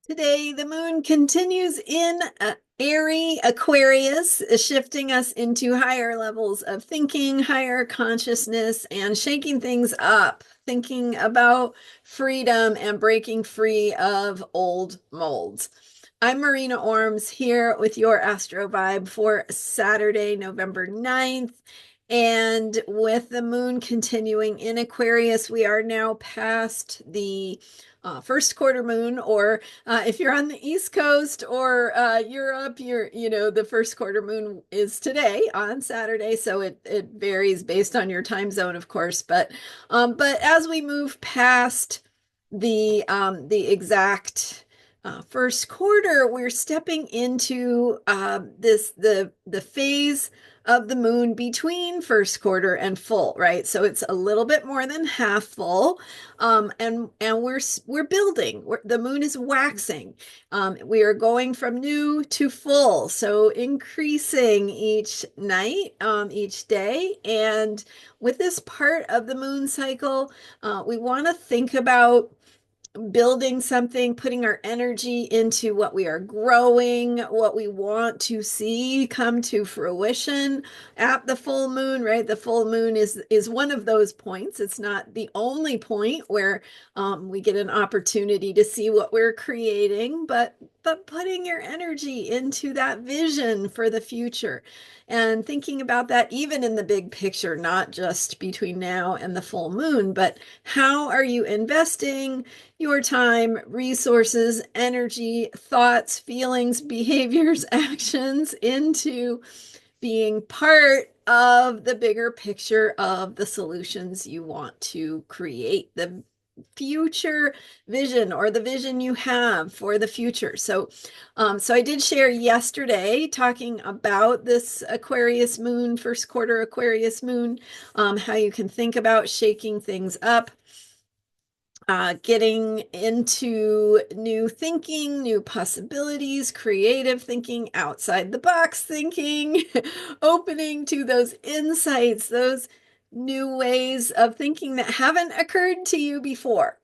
Today, the moon continues in airy Aquarius, shifting us into higher levels of thinking, higher consciousness, and shaking things up, thinking about freedom and breaking free of old molds. I'm Marina Orms here with your Astro Vibe for Saturday, November 9th. And with the moon continuing in Aquarius, we are now past the first quarter moon, or if you're on the East Coast or Europe, the first quarter moon is today on Saturday, so it varies based on your time zone, of course. But as we move past the exact first quarter, we're stepping into the phase of the moon between first quarter and full, right? So it's a little bit more than half full, and we're building. The moon is waxing. We are going from new to full, so increasing each night, each day. And with this part of the moon cycle, we want to think about building something, putting our energy into what we are growing, what we want to see come to fruition at the full moon, right? The full moon is one of those points. It's not the only point where we get an opportunity to see what we're creating, but putting your energy into that vision for the future and thinking about that even in the big picture, not just between now and the full moon, but how are you investing your time, resources, energy, thoughts, feelings, behaviors, actions into being part of the bigger picture of the solutions you want to create, the future vision or the vision you have for the future. So I did share yesterday talking about this Aquarius moon, first quarter Aquarius moon, how you can think about shaking things up, getting into new thinking, new possibilities, creative thinking, outside the box thinking, opening to those insights, those new ways of thinking that haven't occurred to you before.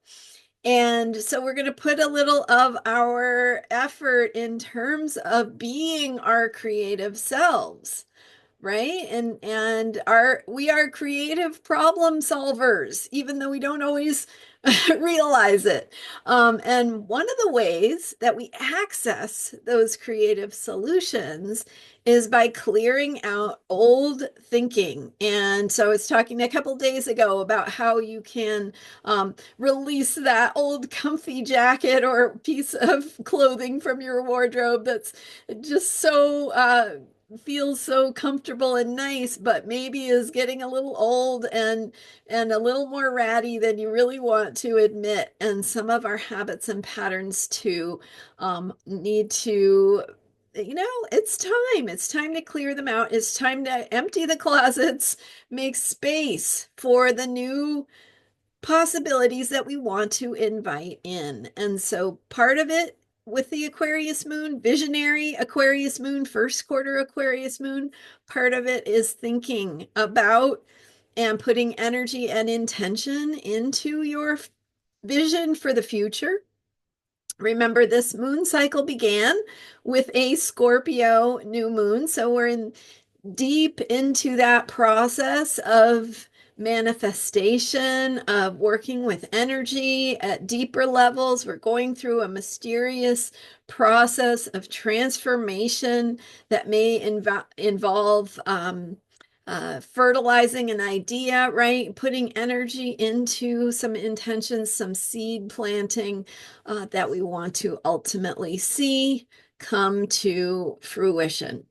And so we're going to put a little of our effort in terms of being our creative selves, right? And we are creative problem solvers, even though we don't always realize it. And one of the ways that we access those creative solutions is by clearing out old thinking. And so I was talking a couple days ago about how you can release that old comfy jacket or piece of clothing from your wardrobe that's just so feels so comfortable and nice, but maybe is getting a little old and a little more ratty than you really want to admit. And some of our habits and patterns too need to, it's time. It's time to clear them out. It's time to empty the closets, make space for the new possibilities that we want to invite in. And so part of it with the Aquarius moon, visionary Aquarius moon, first quarter Aquarius moon, part of it is thinking about and putting energy and intention into your vision for the future. Remember, this moon cycle began with a Scorpio new moon. So we're in deep into that process of manifestation, of working with energy at deeper levels. We're going through a mysterious process of transformation that may involve fertilizing an idea, right? Putting energy into some intentions, some seed planting that we want to ultimately see come to fruition.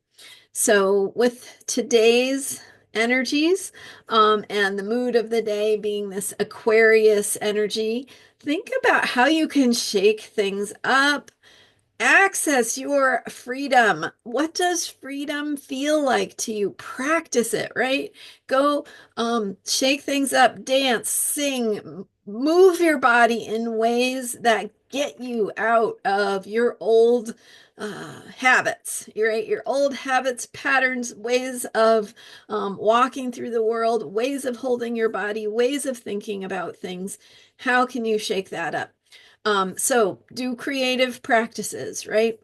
So, with today's energies and the mood of the day being this Aquarius energy, think about how you can shake things up, access your freedom. What does freedom feel like to you? Practice it, right? Go shake things up, dance, sing, move your body in ways that get you out of your old habits, right? Your old habits, patterns, ways of walking through the world, ways of holding your body, ways of thinking about things. How can you shake that up? So do creative practices, right?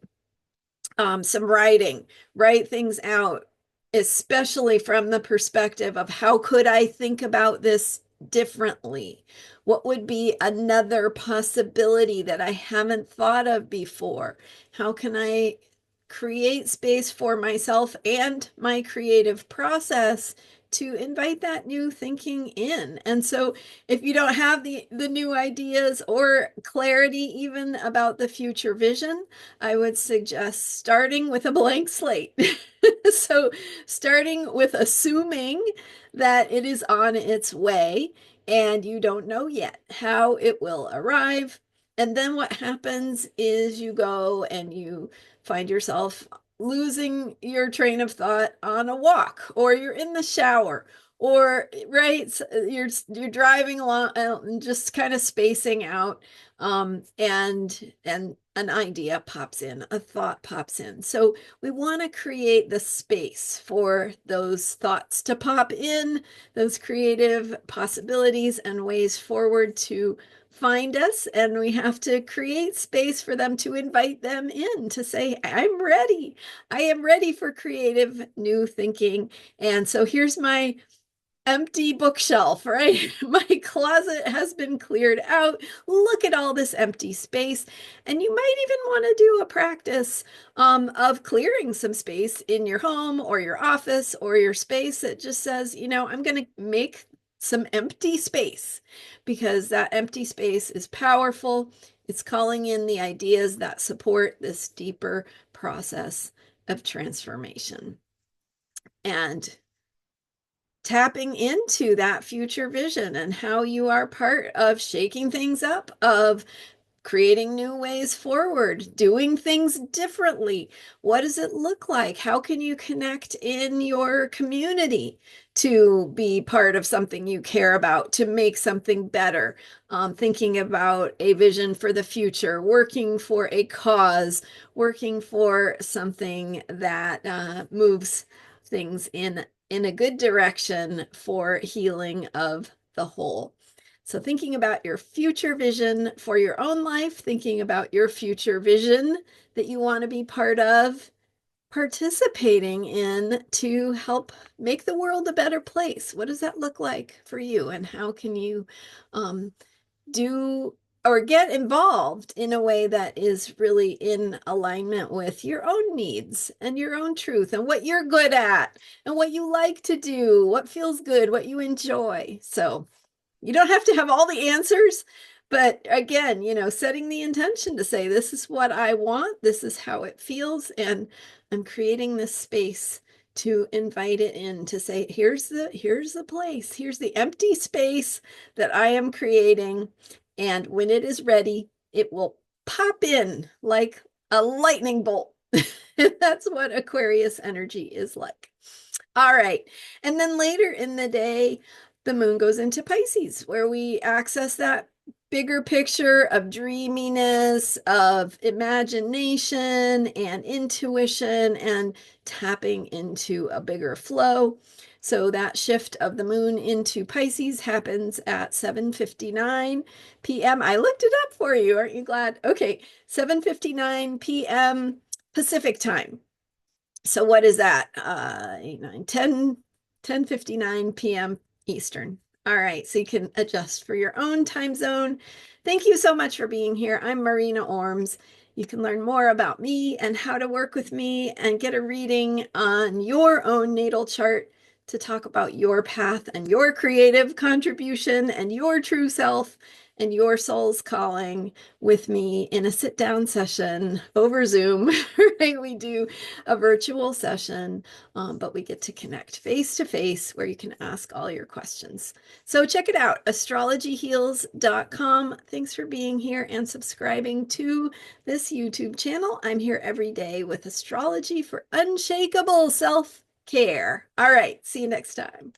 Some writing, write things out, especially from the perspective of how could I think about this differently? What would be another possibility that I haven't thought of before? How can I create space for myself and my creative process to invite that new thinking in? And so if you don't have the new ideas or clarity even about the future vision, I would suggest starting with a blank slate. So, starting with assuming that it is on its way and you don't know yet how it will arrive. And then what happens is you go and you find yourself losing your train of thought on a walk, or you're in the shower, or right, you're driving along and just kind of spacing out, and an idea pops in, a thought pops in. So we want to create the space for those thoughts to pop in, those creative possibilities and ways forward to find us. And we have to create space for them, to invite them in, to say, I'm ready. I am ready for creative new thinking. And so here's my empty bookshelf, right? My closet has been cleared out. Look at all this empty space. And you might even want to do a practice of clearing some space in your home or your office or your space that just says, I'm going to make some empty space, because that empty space is powerful. It's calling in the ideas that support this deeper process of transformation. And tapping into that future vision and how you are part of shaking things up, of creating new ways forward, doing things differently. What does it look like? How can you connect in your community to be part of something you care about, to make something better? Thinking about a vision for the future, working for a cause, working for something that moves things in a good direction for healing of the whole. So thinking about your future vision for your own life, thinking about your future vision that you want to be part of, participating in to help make the world a better place. What does that look like for you? And how can you do or get involved in a way that is really in alignment with your own needs and your own truth and what you're good at and what you like to do, what feels good, what you enjoy. So you don't have to have all the answers, but again, setting the intention to say, this is what I want, this is how it feels, and I'm creating this space to invite it in, to say, here's the place, here's the empty space that I am creating, and when it is ready, it will pop in like a lightning bolt. That's what Aquarius energy is like. All right. And then later in the day, the moon goes into Pisces, where we access that bigger picture of dreaminess, of imagination and intuition, and tapping into a bigger flow. So that shift of the moon into Pisces happens at 7:59 p.m. I looked it up for you. Aren't you glad? Okay, 7:59 p.m. Pacific time. So what is that? 8, 9, 10, 10:59 p.m. Eastern. All right, so you can adjust for your own time zone. Thank you so much for being here. I'm Marina Orms. You can learn more about me and how to work with me and get a reading on your own natal chart to talk about your path and your creative contribution and your true self and your soul's calling with me in a sit down session over Zoom. Right? We do a virtual session, but we get to connect face to face where you can ask all your questions. So check it out, astrologyheals.com. Thanks for being here and subscribing to this YouTube channel. I'm here every day with astrology for unshakable self-care. All right, see you next time.